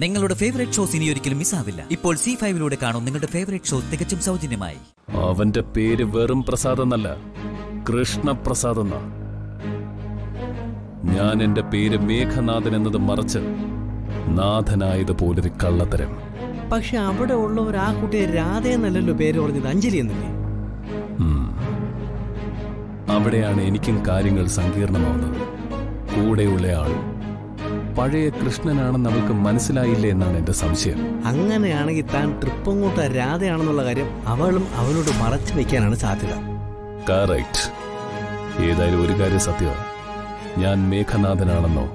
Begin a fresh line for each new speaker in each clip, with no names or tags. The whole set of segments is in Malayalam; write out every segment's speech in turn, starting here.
നിങ്ങളുടെ ഫേവറേറ്റ് ഷോസ് ഇനി ഒരിക്കലും മിസ്സാവില്ല. ഇപ്പോൾ C5 കാണും നിങ്ങളുടെ ഫേവറേറ്റ് ഷോ തികച്ചും സൗജന്യമായി.
അവന്റെ പേര് വെറും പ്രസാദ് എന്നല്ല, കൃഷ്ണപ്രസാദ് എന്നാ. ഞാൻ എന്റെ പേര് മേഘനാഥൻ എന്നത് മറച്ച് നാഥനായതുപോലൊരു കള്ളത്തരം.
പക്ഷെ അവിടെ ഉള്ളവർ ആ കുട്ടിയെ രാധ എന്നല്ലല്ലോ പേര് പറഞ്ഞത്, അഞ്ജലി എന്നല്ലേ?
അവിടെയാണ് എനിക്കും കാര്യങ്ങൾ സങ്കീർണമാവുന്നത്. കൂടെയുള്ളയാൾ പഴയ കൃഷ്ണനാണെന്ന് അവൾക്ക് മനസ്സിലായില്ലേ എന്നാണ് എന്റെ സംശയം.
അങ്ങനെയാണെങ്കിൽ താൻ ട്രിപ്പങ്ങോട്ട് രാധയാണെന്നുള്ള കാര്യം അവളും അവനോട് മറച്ചു വെക്കാനാണ് സാധ്യത.
കറക്റ്റ്. ഏതായാലും ഒരു കാര്യം സത്യമാണ്, ഞാൻ മേഘനാഥനാണെന്നോ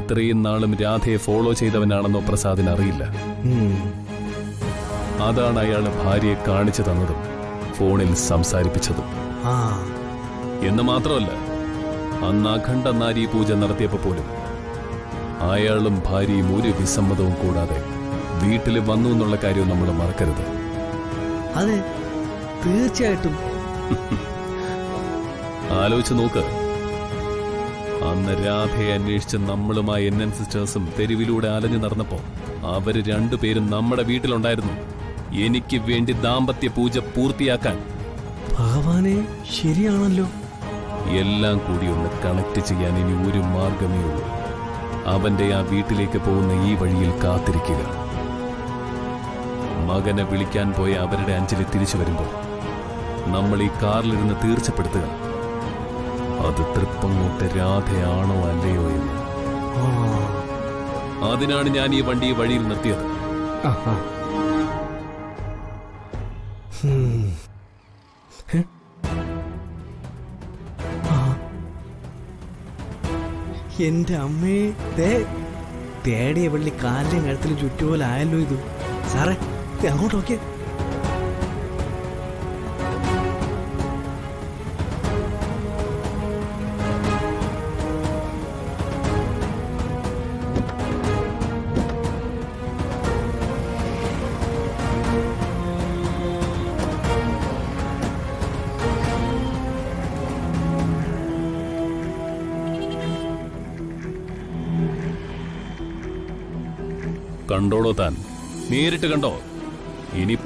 ഇത്രയും നാളും രാധയെ ഫോളോ ചെയ്തവനാണെന്നോ പ്രസാദിന് അറിയില്ല. അതാണ് അയാൾ ഭാര്യയെ കാണിച്ചു തന്നതും ഫോണിൽ സംസാരിപ്പിച്ചതും. എന്ന് മാത്രമല്ല, അന്ന് അഖണ്ഡ നാരി പൂജ നടത്തിയപ്പോ പോലും അയാളും ഭാര്യയും ഒരു വിസമ്മതവും കൂടാതെ വീട്ടിൽ വന്നു എന്നുള്ള കാര്യവും നമ്മൾ മറക്കരുത്.
അതെ, തീർച്ചയായിട്ടും.
ആലോചിച്ച് നോക്ക്, അന്ന് രാധയെ അന്വേഷിച്ച് നമ്മളുമായി NN സിസ്റ്റേഴ്സും തെരുവിലൂടെ അലഞ്ഞു നടന്നപ്പോ അവര് രണ്ടുപേരും നമ്മുടെ വീട്ടിലുണ്ടായിരുന്നു, എനിക്ക് വേണ്ടി ദാമ്പത്യ പൂജ പൂർത്തിയാക്കാൻ.
ഭഗവാനെ, ശരിയാണല്ലോ.
എല്ലാം കൂടി ഒന്ന് കണക്ട് ചെയ്യാൻ ഇനി ഒരു മാർഗമേ ഉള്ളൂ. അവന്റെ ആ വീട്ടിലേക്ക് പോകുന്ന ഈ വഴിയിൽ കാത്തിരിക്കുക. മകനെ വിളിക്കാൻ പോയ അവരുടെ അഞ്ജലി തിരിച്ചു വരുമ്പോൾ നമ്മൾ ഈ കാറിലിരുന്ന് തീർച്ചപ്പെടുത്തുക അത് തൃപ്പങ്ങോട്ട് രാധയാണോ അല്ലയോ എന്ന്. അതിനാണ് ഞാൻ ഈ വണ്ടി വഴിയിൽ നിർത്തിയത്.
എന്റെ അമ്മേ, തേടിയ വള്ളി കാലിലും കഴുത്തിലും ചുറ്റുപോലെ ആയല്ലോ ഇത്. സാറേ, അങ്ങോട്ട് നോക്കിയേ.
കണ്ടോടോ താൻ, നേരിട്ട് കണ്ടോ? ഇനി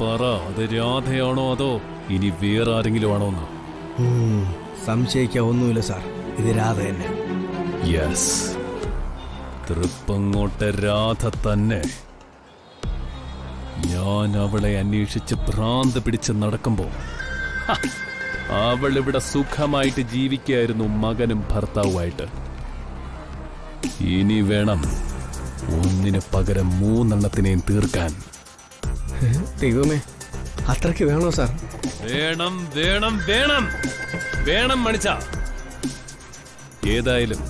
പറ അത് രാധയാണോ അതോ ഇനി വേറെ ആരെങ്കിലും ആണോ എന്ന്?
സംശയിക്കാൻ ഒന്നുമില്ല സാർ, ഇത് രാധ തന്നെ.
യെസ്, തൃപ്പങ്ങോട്ട് രാധ തന്നെ. ഞാൻ അവളെ അന്വേഷിച്ച് ഭ്രാന്ത് പിടിച്ച് നടക്കുമ്പോ അവൾ ഇവിടെ സുഖമായിട്ട് ജീവിക്കായിരുന്നു, മകനും ഭർത്താവുമായിട്ട്. ഇനി വേണം ഒന്നിന് പകരം മൂന്നെണ്ണത്തിനെയും തീർക്കാൻ.
ദൈവമേ, അത്രയ്ക്ക് വേണോ സാർ?
വേണം വേണം വേണം വേണം മണിച്ച. ഏതായാലും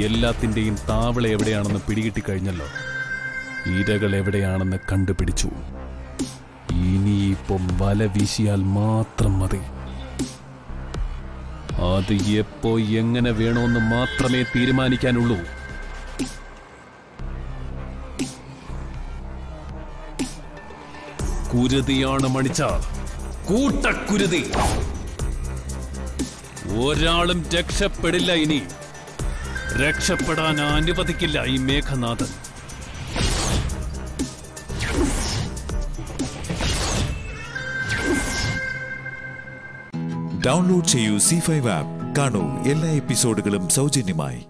എല്ലാത്തിന്റെയും താവള എവിടെയാണെന്ന് പിടികിട്ടിക്കഴിഞ്ഞല്ലോ, ഇരകൾ എവിടെയാണെന്ന് കണ്ടുപിടിച്ചു. ഇനിയിപ്പം വല വീശിയാൽ മാത്രം മതി. അത് എപ്പോ എങ്ങനെ വേണോന്ന് മാത്രമേ തീരുമാനിക്കാനുള്ളൂ. കുരുതിയാണ് മണിച്ച, കൂട്ടക്കുരുതി. ഒരാളും രക്ഷപ്പെടില്ല, ഇനി രക്ഷപ്പെടാൻ അനുവദിക്കില്ല ഈ മേഘനാഥൻ.
ഡൗൺലോഡ് ചെയ്യൂ C5 ആപ്പ്. കാണൂ എല്ലാ എപ്പിസോഡുകളും സൗജന്യമായി.